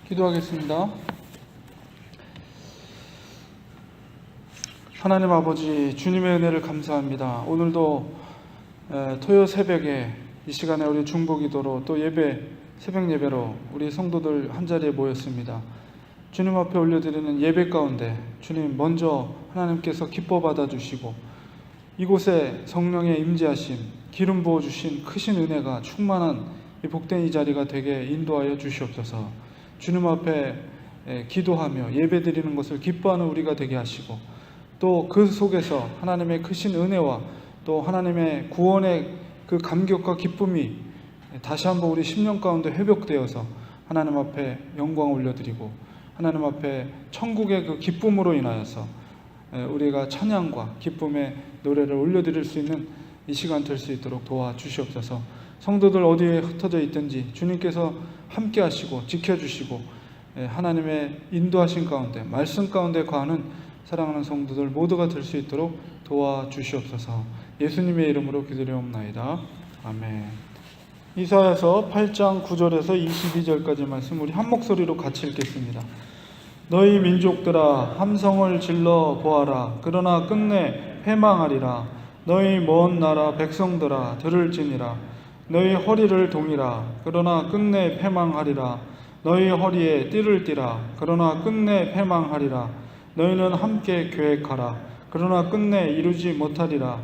기도하겠습니다. 하나님 아버지, 주님의 은혜를 감사합니다. 오늘도 토요 새벽에 이 시간에 우리 중보기도로 또 새벽 예배로 우리 성도들 한자리에 모였습니다. 주님 앞에 올려드리는 예배 가운데 주님 먼저 하나님께서 기뻐 받아주시고 이곳에 성령의 임재하심, 기름 부어주신 크신 은혜가 충만한 이 복된 이 자리가 되게 인도하여 주시옵소서. 주님 앞에 기도하며 예배드리는 것을 기뻐하는 우리가 되게 하시고 또 그 속에서 하나님의 크신 은혜와 또 하나님의 구원의 그 감격과 기쁨이 다시 한번 우리 심령 가운데 회복되어서 하나님 앞에 영광 올려드리고 하나님 앞에 천국의 그 기쁨으로 인하여서 우리가 찬양과 기쁨의 노래를 올려드릴 수 있는 이 시간 될 수 있도록 도와주시옵소서. 성도들 어디에 흩어져 있든지 주님께서 함께 하시고 지켜주시고 하나님의 인도하신 가운데 말씀 가운데 거하는 사랑하는 성도들 모두가 될 수 있도록 도와주시옵소서. 예수님의 이름으로 기도드리옵나이다. 아멘. 이사야서 8장 9절에서 22절까지 말씀 우리 한 목소리로 같이 읽겠습니다. 너희 민족들아 함성을 질러 보아라. 그러나 끝내 패망하리라. 너희 먼 나라 백성들아 들을지니라. 너희 허리를 동이라. 그러나 끝내 패망하리라. 너희 허리에 띠를 띠라. 그러나 끝내 패망하리라. 너희는 함께 계획하라. 그러나 끝내 이루지 못하리라.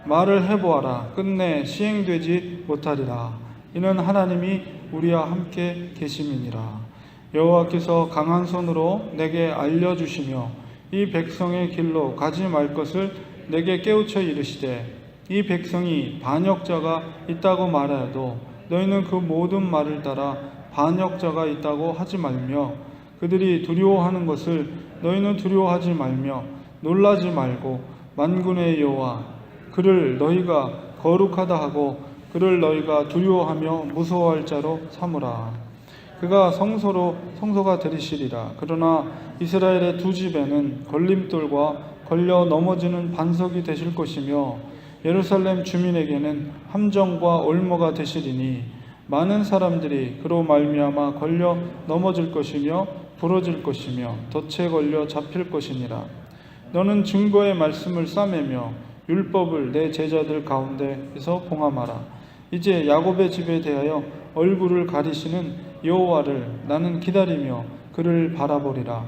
말을 해보아라. 끝내 시행되지 못하리라. 이는 하나님이 우리와 함께 계심이니라. 여호와께서 강한 손으로 내게 알려주시며 이 백성의 길로 가지 말 것을 내게 깨우쳐 이르시되 이 백성이 반역자가 있다고 말하여도 너희는 그 모든 말을 따라 반역자가 있다고 하지 말며 그들이 두려워하는 것을 너희는 두려워하지 말며 놀라지 말고 만군의 여호와 그를 너희가 거룩하다 하고 그를 너희가 두려워하며 무서워할 자로 삼으라. 그가 성소가 되리시리라. 그러나 이스라엘의 두 집에는 걸림돌과 걸려 넘어지는 반석이 되실 것이며 예루살렘 주민에게는 함정과 올무가 되시리니 많은 사람들이 그로 말미암아 걸려 넘어질 것이며 부러질 것이며 덫에 걸려 잡힐 것이니라. 너는 증거의 말씀을 싸매며 율법을 내 제자들 가운데에서 봉함하라. 이제 야곱의 집에 대하여 얼굴을 가리시는 여호와를 나는 기다리며 그를 바라보리라.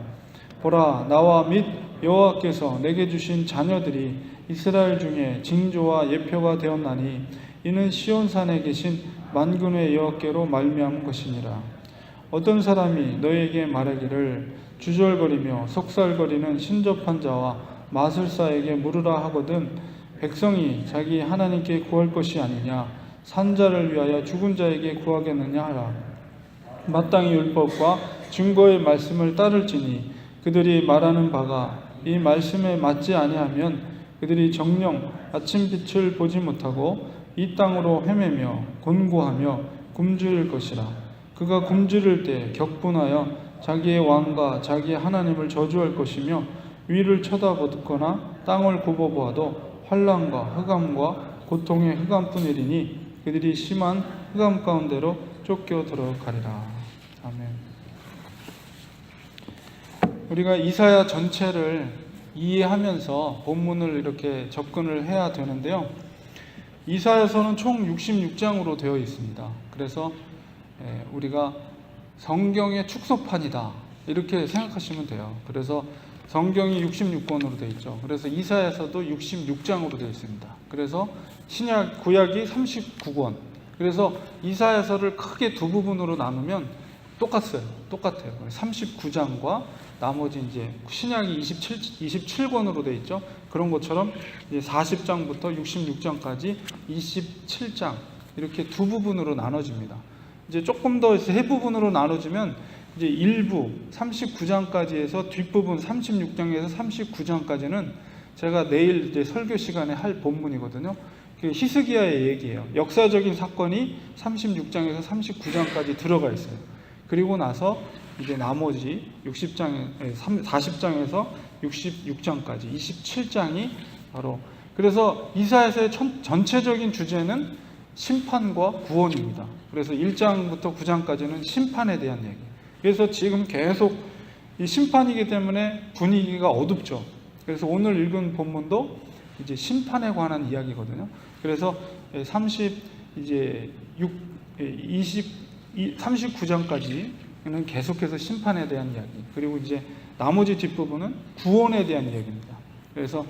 보라, 나와 및 여호와께서 내게 주신 자녀들이 이스라엘 중에 징조와 예표가 되었나니 이는 시온산에 계신 만군의 여호와께로 말미암은 것이니라. 어떤 사람이 너에게 말하기를 주절거리며 속살거리는 신접한 자와 마술사에게 물으라 하거든 백성이 자기 하나님께 구할 것이 아니냐 산자를 위하여 죽은 자에게 구하겠느냐 하라. 마땅히 율법과 증거의 말씀을 따를지니 그들이 말하는 바가 이 말씀에 맞지 아니하면 그들이 정녕 아침빛을 보지 못하고 이 땅으로 헤매며 곤고하며 굶주릴 것이라. 그가 굶주릴 때 격분하여 자기의 왕과 자기의 하나님을 저주할 것이며 위를 쳐다보거나 땅을 굽어보아도 환난과 흑암과 고통의 흑암뿐이리니 그들이 심한 흑암 가운데로 쫓겨 들어가리라. 아멘. 우리가 이사야 전체를 이해하면서 본문을 이렇게 접근을 해야 되는데요. 이사야서는 총 66장으로 되어 있습니다. 그래서 우리가 성경의 축소판이다 이렇게 생각하시면 돼요. 그래서 성경이 66권으로 되어 있죠. 그래서 이사야서도 66장으로 되어 있습니다. 그래서 구약이 39권. 그래서 이사야서를 크게 두 부분으로 나누면 똑같아요. 39장과 나머지 이제 신약이 27권으로 되어 있죠. 그런 것처럼 이제 40장부터 66장까지 27장 이렇게 두 부분으로 나눠집니다. 이제 조금 더 세 부분으로 나눠지면 이제 일부 39장까지 해서 뒷부분 36장에서 39장까지는 제가 내일 이제 설교 시간에 할 본문이거든요. 히스기야의 얘기예요. 역사적인 사건이 36장에서 39장까지 들어가 있어요. 그리고 나서 이제 나머지 40장에서 66장까지 27장이 바로 그래서 이사야서의 전체적인 주제는 심판과 구원입니다. 그래서 1장부터 9장까지는 심판에 대한 얘기. 그래서 지금 계속 이 심판이기 때문에 분위기가 어둡죠. 그래서 오늘 읽은 본문도 이제 심판에 관한 이야기거든요. 그래서 39장까지는 계속해서 심판에 대한 이야기, 그리고 이제 나머지 뒷부분은 구원에 대한 이야기입니다. 그래서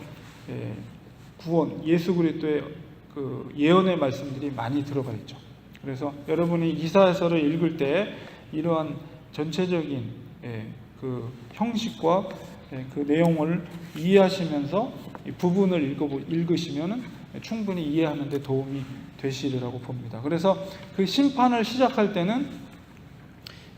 구원, 예수 그리스도의 그 예언의 말씀들이 많이 들어가 있죠. 그래서 여러분이 이사야서를 읽을 때 이러한 전체적인 그 형식과 그 내용을 이해하시면서 이 부분을 읽으시면 충분히 이해하는 데 도움이 되시리라고 봅니다. 그래서 그 심판을 시작할 때는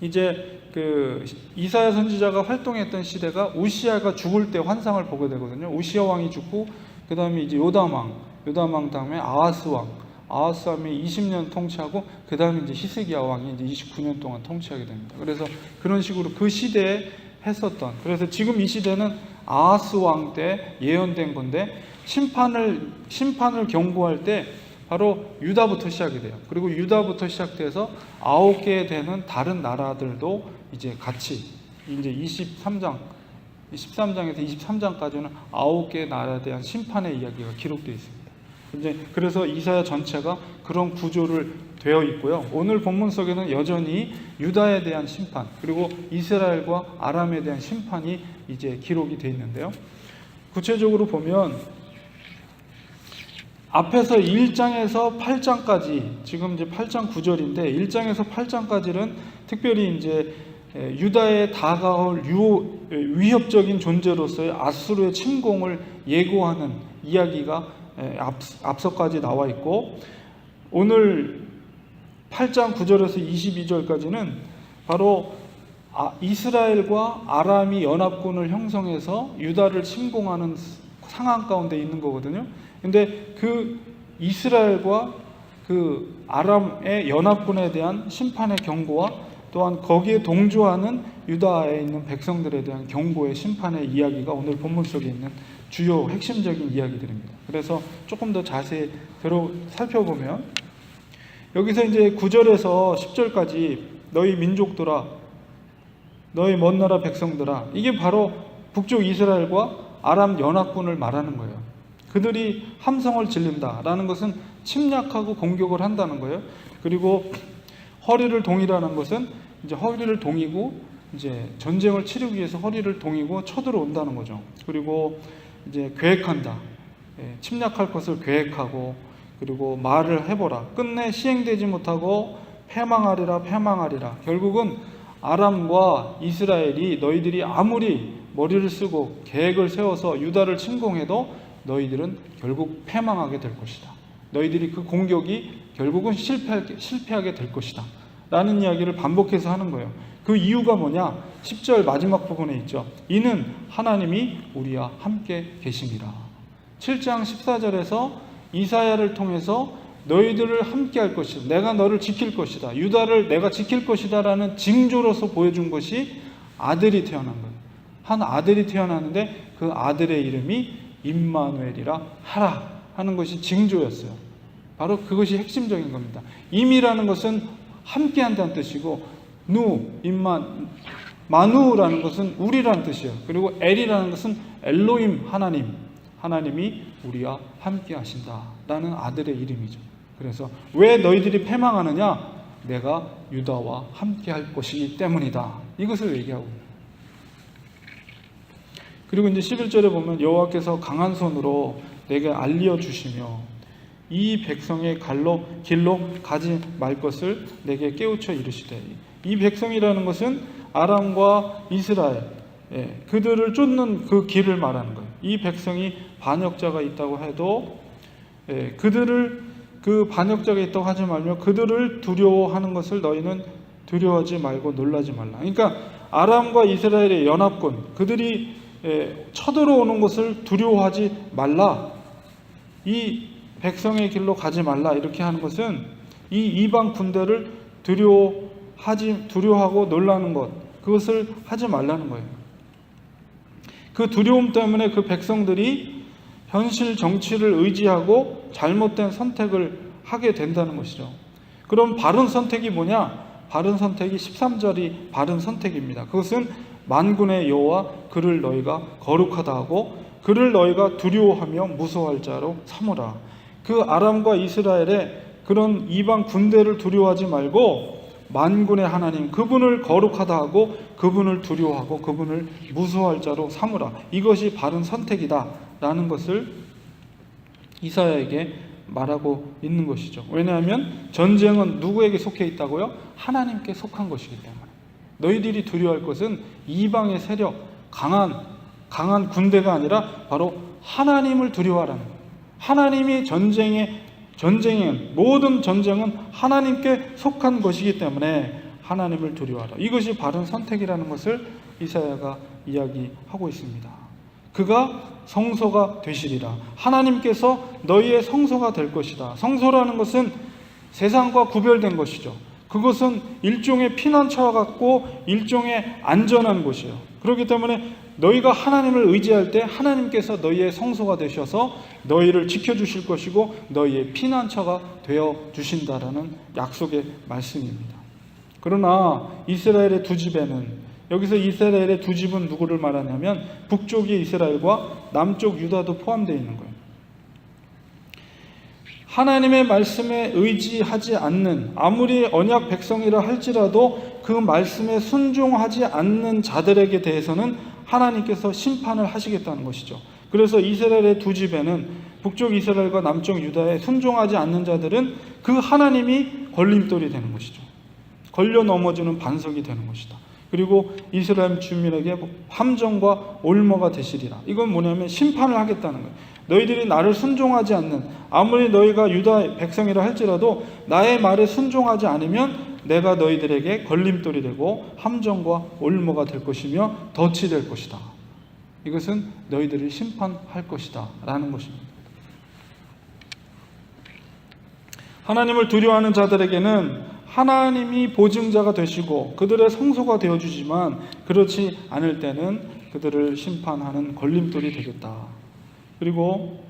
이제 그 이사야 선지자가 활동했던 시대가 우시아가 죽을 때 환상을 보게 되거든요. 우시아 왕이 죽고 그 다음에 이제 요담 왕 다음에 아하스 왕이 20년 통치하고 그 다음에 이제 히스기야 왕이 이제 29년 동안 통치하게 됩니다. 그래서 그런 식으로 그 시대에 했었던, 그래서 지금 이 시대는 아하스 왕 때 예언된 건데 심판을 경고할 때 바로 유다부터 시작이 돼요. 그리고 유다부터 시작돼서 9개 되는 다른 나라들도 이제 같이 이제 13장에서 23장까지는 9개 나라에 대한 심판의 이야기가 기록되어 있습니다. 이제 그래서 이사야 전체가 그런 구조를 되어 있고요. 오늘 본문 속에는 여전히 유다에 대한 심판, 그리고 이스라엘과 아람에 대한 심판이 이제 기록이 되어 있는데요. 구체적으로 보면 앞에서 1장에서 8장까지, 지금 이제 8장 9절인데 1장에서 8장까지는 특별히 이제 유다에 다가올 위협적인 존재로서의 아수르의 침공을 예고하는 이야기가 앞서까지 나와 있고, 오늘 8장 9절에서 22절까지는 바로 이스라엘과 아람이 연합군을 형성해서 유다를 침공하는 상황 가운데 있는 거거든요. 근데 그 이스라엘과 그 아람의 연합군에 대한 심판의 경고와 또한 거기에 동조하는 유다에 있는 백성들에 대한 경고의 심판의 이야기가 오늘 본문 속에 있는 주요 핵심적인 이야기들입니다. 그래서 조금 더 자세히 살펴보면 여기서 이제 9절에서 10절까지 너희 민족들아, 너희 먼 나라 백성들아, 이게 바로 북쪽 이스라엘과 아람 연합군을 말하는 거예요. 그들이 함성을 질린다라는 것은 침략하고 공격을 한다는 거예요. 그리고 허리를 동이라는 것은 이제 허리를 동이고 이제 전쟁을 치르기 위해서 허리를 동이고 쳐들어온다는 거죠. 그리고 이제 계획한다. 침략할 것을 계획하고, 그리고 말을 해보라. 끝내 시행되지 못하고 패망하리라. 결국은 아람과 이스라엘이 너희들이 아무리 머리를 쓰고 계획을 세워서 유다를 침공해도 너희들은 결국 패망하게 될 것이다. 너희들이 그 공격이 결국은 실패하게 될 것이다. 라는 이야기를 반복해서 하는 거예요. 그 이유가 뭐냐? 10절 마지막 부분에 있죠. 이는 하나님이 우리와 함께 계심이라. 7장 14절에서 이사야를 통해서 너희들을 함께 할 것이다. 내가 너를 지킬 것이다. 유다를 내가 지킬 것이다. 라는 징조로서 보여준 것이 아들이 태어난 거예요. 한 아들이 태어났는데 그 아들의 이름이 임마누엘이라 하라 하는 것이 징조였어요. 바로 그것이 핵심적인 겁니다. 임이라는 것은 함께 한다는 뜻이고, 마누라는 것은 우리라는 뜻이에요. 그리고 엘이라는 것은 엘로임, 하나님이 우리와 함께 하신다라는 아들의 이름이죠. 그래서 왜 너희들이 패망하느냐? 내가 유다와 함께 할 것이기 때문이다. 이것을 얘기하고 있습니다. 그리고 이제 11절에 보면 여호와께서 강한 손으로 내게 알려주시며 이 백성의 길로 가지 말 것을 내게 깨우쳐 이르시되, 이 백성이라는 것은 아람과 이스라엘, 그들을 쫓는 그 길을 말하는 거예요. 이 백성이 반역자가 있다고 해도 그들을, 그 반역자가 있다고 하지 말며 그들을 두려워하는 것을 너희는 두려워하지 말고 놀라지 말라. 그러니까 아람과 이스라엘의 연합군, 그들이 쳐들어오는 것을 두려워하지 말라. 이 백성의 길로 가지 말라. 이렇게 하는 것은 이 이방 군대를 두려워하고 놀라는 것, 그것을 하지 말라는 거예요. 그 두려움 때문에 그 백성들이 현실 정치를 의지하고 잘못된 선택을 하게 된다는 것이죠. 그럼 바른 선택이 뭐냐? 바른 선택이 13절이 바른 선택입니다. 그것은 만군의 여호와 그를 너희가 거룩하다 하고 그를 너희가 두려워하며 무서워할 자로 삼으라. 그 아람과 이스라엘의 그런 이방 군대를 두려워하지 말고 만군의 하나님 그분을 거룩하다 하고 그분을 두려워하고 그분을 무서워할 자로 삼으라. 이것이 바른 선택이다 라는 것을 이사야에게 말하고 있는 것이죠. 왜냐하면 전쟁은 누구에게 속해 있다고요? 하나님께 속한 것이기 때문에. 너희들이 두려워할 것은 이방의 세력, 강한 군대가 아니라 바로 하나님을 두려워하라는 거예요. 하나님이 전쟁은 모든 전쟁은 하나님께 속한 것이기 때문에 하나님을 두려워하라. 이것이 바른 선택이라는 것을 이사야가 이야기하고 있습니다. 그가 성소가 되시리라. 하나님께서 너희의 성소가 될 것이다. 성소라는 것은 세상과 구별된 것이죠. 그것은 일종의 피난처와 같고 일종의 안전한 곳이에요. 그렇기 때문에 너희가 하나님을 의지할 때 하나님께서 너희의 성소가 되셔서 너희를 지켜주실 것이고 너희의 피난처가 되어 주신다라는 약속의 말씀입니다. 그러나 이스라엘의 두 집에는, 여기서 이스라엘의 두 집은 누구를 말하냐면 북쪽의 이스라엘과 남쪽 유다도 포함되어 있는 거예요. 하나님의 말씀에 의지하지 않는, 아무리 언약 백성이라 할지라도 그 말씀에 순종하지 않는 자들에게 대해서는 하나님께서 심판을 하시겠다는 것이죠. 그래서 이스라엘의 두 집에는 북쪽 이스라엘과 남쪽 유다에 순종하지 않는 자들은 그 하나님이 걸림돌이 되는 것이죠. 걸려 넘어지는 반석이 되는 것이다. 그리고 이스라엘 주민에게 함정과 올무가 되시리라. 이건 뭐냐면 심판을 하겠다는 거예요. 너희들이 나를 순종하지 않는, 아무리 너희가 유다 백성이라 할지라도 나의 말에 순종하지 않으면 내가 너희들에게 걸림돌이 되고 함정과 올무가 될 것이며 덫이 될 것이다. 이것은 너희들을 심판할 것이다 라는 것입니다. 하나님을 두려워하는 자들에게는 하나님이 보증자가 되시고 그들의 성소가 되어주지만 그렇지 않을 때는 그들을 심판하는 걸림돌이 되겠다. 그리고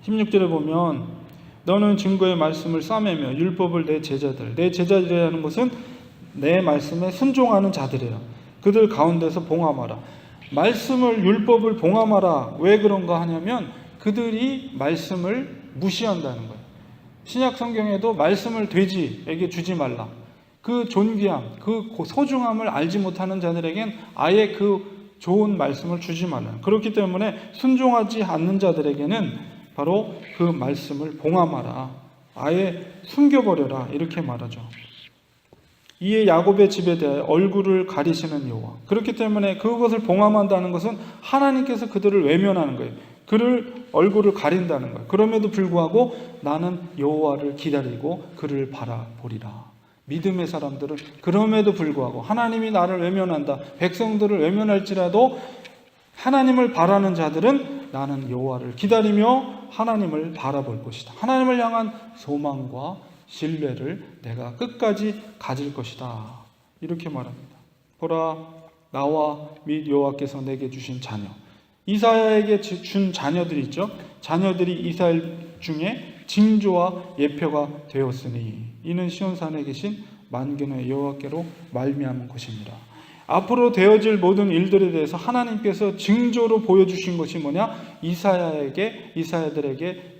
16절에 보면 너는 증거의 말씀을 싸매며 율법을 내 제자들이라는 것은 내 말씀에 순종하는 자들이라. 그들 가운데서 봉함하라. 말씀을, 율법을 봉함하라. 왜 그런가 하냐면 그들이 말씀을 무시한다는 거예요. 신약 성경에도 말씀을 돼지에게 주지 말라. 그 존귀함, 그 소중함을 알지 못하는 자들에겐 아예 그 좋은 말씀을 주지 말라. 그렇기 때문에 순종하지 않는 자들에게는 바로 그 말씀을 봉함하라. 아예 숨겨버려라. 이렇게 말하죠. 이에 야곱의 집에 대해 얼굴을 가리시는 여호와. 그렇기 때문에 그것을 봉함한다는 것은 하나님께서 그들을 외면하는 거예요. 그를 얼굴을 가린다는 거예요. 그럼에도 불구하고 나는 여호와를 기다리고 그를 바라보리라. 믿음의 사람들은 그럼에도 불구하고 하나님이 나를 외면한다, 백성들을 외면할지라도 하나님을 바라는 자들은 나는 여호와를 기다리며 하나님을 바라볼 것이다. 하나님을 향한 소망과 신뢰를 내가 끝까지 가질 것이다. 이렇게 말합니다. 보라, 나와 및 여호와께서 내게 주신 자녀. 이사야에게 준 자녀들이 있죠. 자녀들이 이스라엘 중에 징조와 예표가 되었으니 이는 시온산에 계신 만군의 여호와께로 말미암은 것입니다. 앞으로 되어질 모든 일들에 대해서 하나님께서 징조로 보여주신 것이 뭐냐? 이사야들에게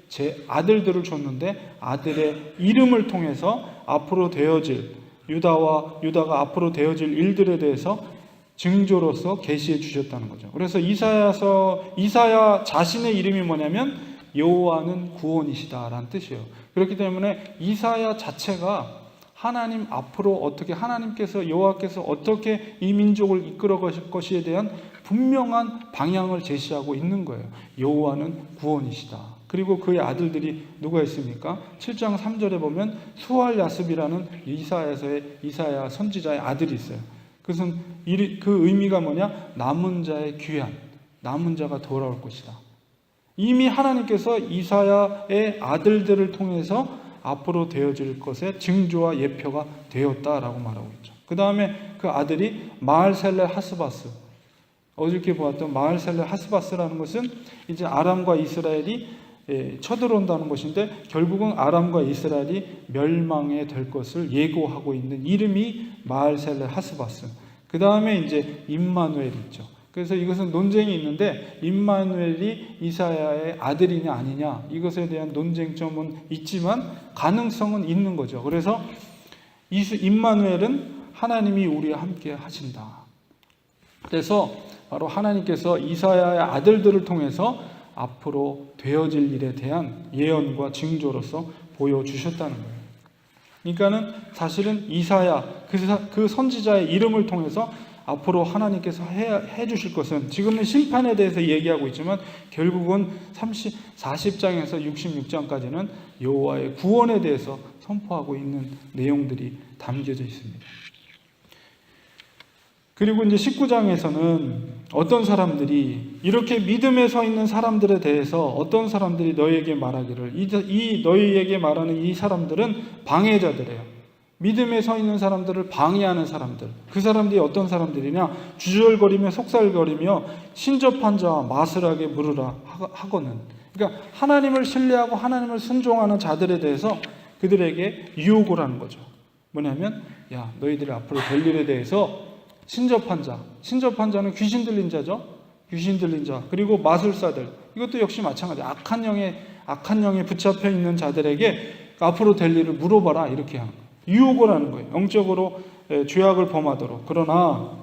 제 아들들을 줬는데 아들의 이름을 통해서 앞으로 되어질 유다가 앞으로 되어질 일들에 대해서 증조로서 계시해 주셨다는 거죠. 그래서 이사야 자신의 이름이 뭐냐면 여호와는 구원이시다라는 뜻이에요. 그렇기 때문에 이사야 자체가 하나님 앞으로 어떻게 하나님께서 여호와께서 어떻게 이 민족을 이끌어 가실 것에 대한 분명한 방향을 제시하고 있는 거예요. 여호와는 구원이시다. 그리고 그의 아들들이 누가 있습니까? 7장 3절에 보면 수알야습이라는 이사야 선지자의 아들이 있어요. 그것은 그 의미가 뭐냐? 남은 자의 귀한, 남은 자가 돌아올 것이다. 이미 하나님께서 이사야의 아들들을 통해서 앞으로 되어질 것의 징조와 예표가 되었다라고 말하고 있죠. 그 다음에 그 아들이 마알셀레 하스바스, 어저께 보았던 마알셀레 하스바스라는 것은 이제 아람과 이스라엘이 쳐들어온다는 것인데 결국은 아람과 이스라엘이 멸망에 될 것을 예고하고 있는 이름이 마알셀레 하스바스. 그 다음에 이제 임마누엘이 있죠. 그래서 이것은 논쟁이 있는데 임마누엘이 이사야의 아들이냐 아니냐 이것에 대한 논쟁점은 있지만 가능성은 있는 거죠. 그래서 임마누엘은 하나님이 우리와 함께 하신다. 그래서 바로 하나님께서 이사야의 아들들을 통해서 앞으로 되어질 일에 대한 예언과 징조로서 보여주셨다는 거예요. 그러니까는 사실은 이사야 그 선지자의 이름을 통해서 앞으로 하나님께서 해 주실 것은 지금은 심판에 대해서 얘기하고 있지만 결국은 40장에서 66장까지는 여호와의 구원에 대해서 선포하고 있는 내용들이 담겨져 있습니다. 그리고 이제 19장에서는 어떤 사람들이 이렇게 믿음에 서 있는 사람들에 대해서 어떤 사람들이 너희에게 말하기를 너희에게 말하는 이 사람들은 방해자들이에요. 믿음에 서 있는 사람들을 방해하는 사람들. 그 사람들이 어떤 사람들이냐? 주절거리며 속살거리며 신접한 자와 마술하게 물으라 하거는. 그러니까 하나님을 신뢰하고 하나님을 순종하는 자들에 대해서 그들에게 유혹을 하는 거죠. 뭐냐면 야 너희들이 앞으로 될 일에 대해서 신접한 자는 귀신 들린 자죠. 귀신 들린 자. 그리고 마술사들. 이것도 역시 마찬가지예요. 악한 영에 붙잡혀 있는 자들에게 앞으로 될 일을 물어봐라 이렇게 하는 거예요. 유혹을 하는 거예요. 영적으로 죄악을 범하도록. 그러나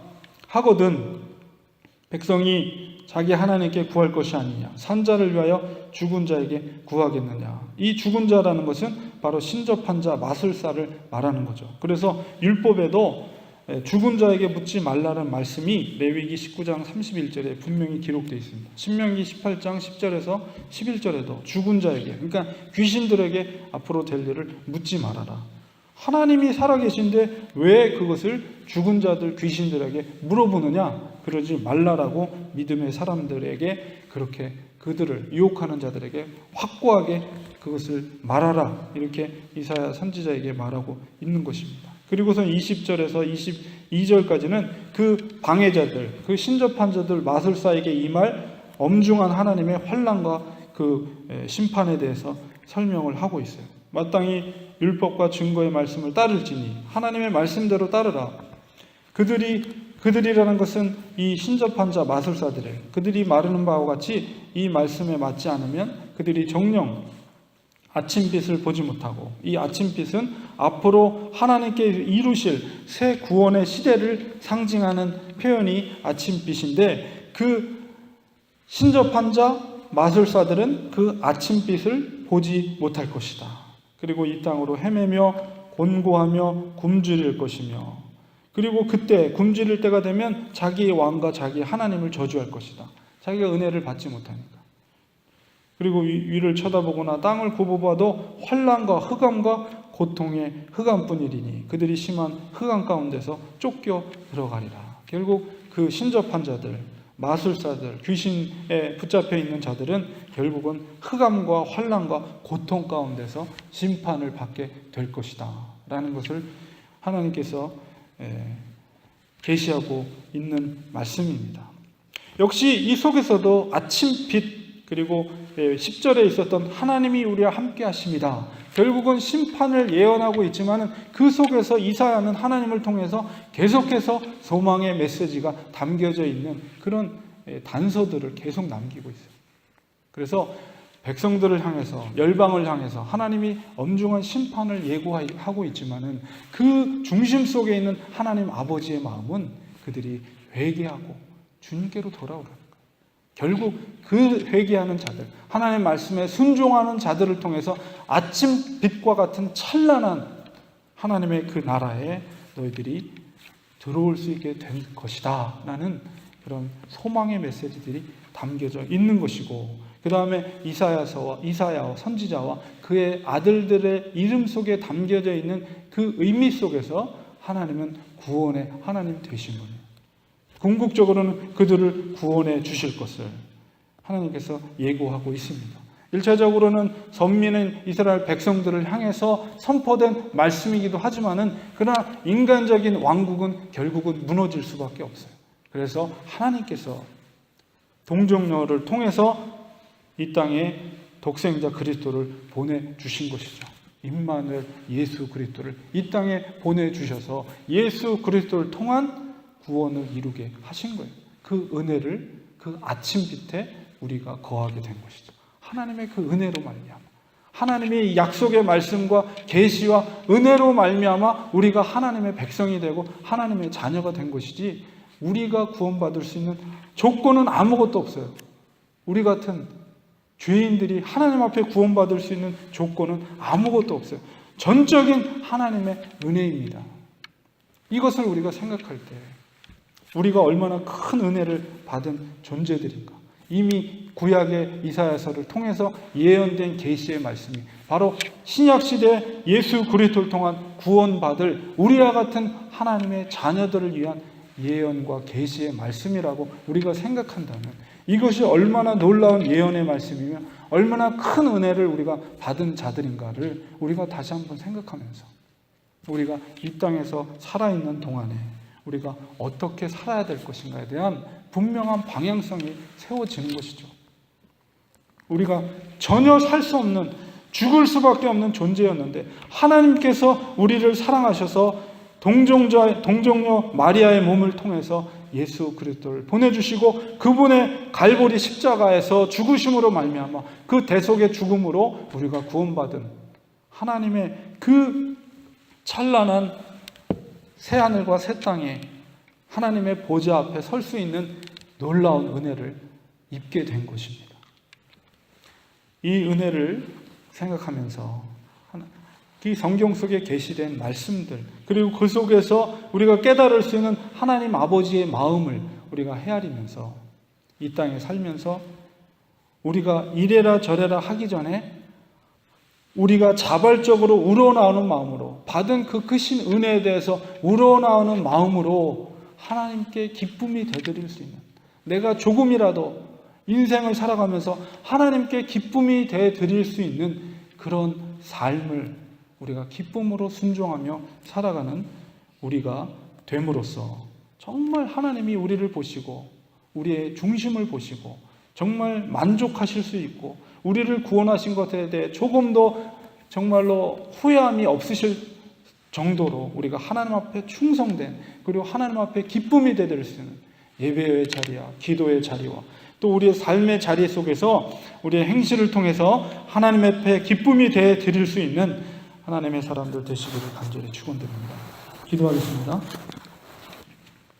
하거든 백성이 자기 하나님께 구할 것이 아니냐. 산자를 위하여 죽은 자에게 구하겠느냐. 이 죽은 자라는 것은 바로 신접한 자, 마술사를 말하는 거죠. 그래서 율법에도 죽은 자에게 묻지 말라는 말씀이 레위기 19장 31절에 분명히 기록되어 있습니다. 신명기 18장 10절에서 11절에도 죽은 자에게, 그러니까 귀신들에게 앞으로 될 일을 묻지 말아라. 하나님이 살아계신데 왜 그것을 죽은 자들, 귀신들에게 물어보느냐? 그러지 말라라고 믿음의 사람들에게 그렇게 그들을 유혹하는 자들에게 확고하게 그것을 말하라. 이렇게 이사야 선지자에게 말하고 있는 것입니다. 그리고선 20절에서 22절까지는 그 방해자들, 그 신접한 자들, 마술사에게 임할 엄중한 하나님의 환난과 그 심판에 대해서 설명을 하고 있어요. 마땅히 율법과 증거의 말씀을 따를지니 하나님의 말씀대로 따르라. 그들이라는 것은 이 신접한 자 마술사들이에요. 그들이 말하는 바와 같이 이 말씀에 맞지 않으면 그들이 정녕 아침빛을 보지 못하고, 이 아침빛은 앞으로 하나님께 이루실 새 구원의 시대를 상징하는 표현이 아침빛인데, 그 신접한 자 마술사들은 그 아침빛을 보지 못할 것이다. 그리고 이 땅으로 헤매며 곤고하며 굶주릴 것이며, 그리고 그때 굶주릴 때가 되면 자기의 왕과 자기 하나님을 저주할 것이다. 자기가 은혜를 받지 못하니까. 그리고 위를 쳐다보거나 땅을 굽어봐도 환난과 흑암과 고통의 흑암뿐이리니 그들이 심한 흑암 가운데서 쫓겨 들어가리라. 결국 그 신접한 자들, 마술사들, 귀신에 붙잡혀 있는 자들은 결국은 흑암과 환난과 고통 가운데서 심판을 받게 될 것이다 라는 것을 하나님께서 계시하고 있는 말씀입니다. 역시 이 속에서도 아침빛, 그리고 10절에 있었던 하나님이 우리와 함께 하십니다. 결국은 심판을 예언하고 있지만 그 속에서 이사야는 하나님을 통해서 계속해서 소망의 메시지가 담겨져 있는 그런 단서들을 계속 남기고 있어요. 그래서 백성들을 향해서, 열방을 향해서 하나님이 엄중한 심판을 예고하고 있지만 그 중심 속에 있는 하나님 아버지의 마음은 그들이 회개하고 주님께로 돌아오라. 결국 그 회개하는 자들, 하나님의 말씀에 순종하는 자들을 통해서 아침빛과 같은 찬란한 하나님의 그 나라에 너희들이 들어올 수 있게 될 것이다 라는 그런 소망의 메시지들이 담겨져 있는 것이고, 그 다음에 이사야와 선지자와 그의 아들들의 이름 속에 담겨져 있는 그 의미 속에서 하나님은 구원의 하나님 되신 분이에요. 궁극적으로는 그들을 구원해 주실 것을 하나님께서 예고하고 있습니다. 1차적으로는 선민인 이스라엘 백성들을 향해서 선포된 말씀이기도 하지만은 그러나 인간적인 왕국은 결국은 무너질 수밖에 없어요. 그래서 하나님께서 동정녀를 통해서 이 땅에 독생자 그리스도를 보내주신 것이죠. 임마누엘 예수 그리스도를 이 땅에 보내주셔서 예수 그리스도를 통한 구원을 이루게 하신 거예요. 그 은혜를 그 아침빛에 우리가 거하게 된 것이죠. 하나님의 그 은혜로 말미암아, 하나님의 약속의 말씀과 계시와 은혜로 말미암아 우리가 하나님의 백성이 되고 하나님의 자녀가 된 것이지, 우리가 구원받을 수 있는 조건은 아무것도 없어요. 우리 같은 죄인들이 하나님 앞에 구원받을 수 있는 조건은 아무것도 없어요. 전적인 하나님의 은혜입니다. 이것을 우리가 생각할 때 우리가 얼마나 큰 은혜를 받은 존재들인가. 이미 구약의 이사야서를 통해서 예언된 계시의 말씀이 바로 신약시대 예수 그리스도를 통한 구원받을 우리와 같은 하나님의 자녀들을 위한 예언과 계시의 말씀이라고 우리가 생각한다면, 이것이 얼마나 놀라운 예언의 말씀이며 얼마나 큰 은혜를 우리가 받은 자들인가를 우리가 다시 한번 생각하면서 우리가 이 땅에서 살아있는 동안에 우리가 어떻게 살아야 될 것인가에 대한 분명한 방향성이 세워지는 것이죠. 우리가 전혀 살 수 없는, 죽을 수밖에 없는 존재였는데 하나님께서 우리를 사랑하셔서 동정녀 마리아의 몸을 통해서 예수 그리스도를 보내주시고 그분의 갈보리 십자가에서 죽으심으로 말미암아 그 대속의 죽음으로 우리가 구원받은 하나님의 그 찬란한 새하늘과 새 땅에 하나님의 보좌 앞에 설 수 있는 놀라운 은혜를 입게 된 것입니다. 이 은혜를 생각하면서 이 성경 속에 게시된 말씀들, 그리고 그 속에서 우리가 깨달을 수 있는 하나님 아버지의 마음을 우리가 헤아리면서 이 땅에 살면서 우리가 이래라 저래라 하기 전에 우리가 자발적으로 우러나오는 마음으로, 받은 그 크신 은혜에 대해서 우러나오는 마음으로 하나님께 기쁨이 되드릴 수 있는, 내가 조금이라도 인생을 살아가면서 하나님께 기쁨이 되드릴 수 있는 그런 삶을 우리가 기쁨으로 순종하며 살아가는 우리가 됨으로써 정말 하나님이 우리를 보시고 우리의 중심을 보시고 정말 만족하실 수 있고, 우리를 구원하신 것에 대해 조금도 정말로 후회함이 없으실 정도로 우리가 하나님 앞에 충성된, 그리고 하나님 앞에 기쁨이 되드릴 수 있는 예배의 자리와 기도의 자리와 또 우리의 삶의 자리 속에서 우리의 행실을 통해서 하나님 앞에 기쁨이 되드릴 수 있는 하나님의 사람들 되시기를 간절히 축원드립니다. 기도하겠습니다.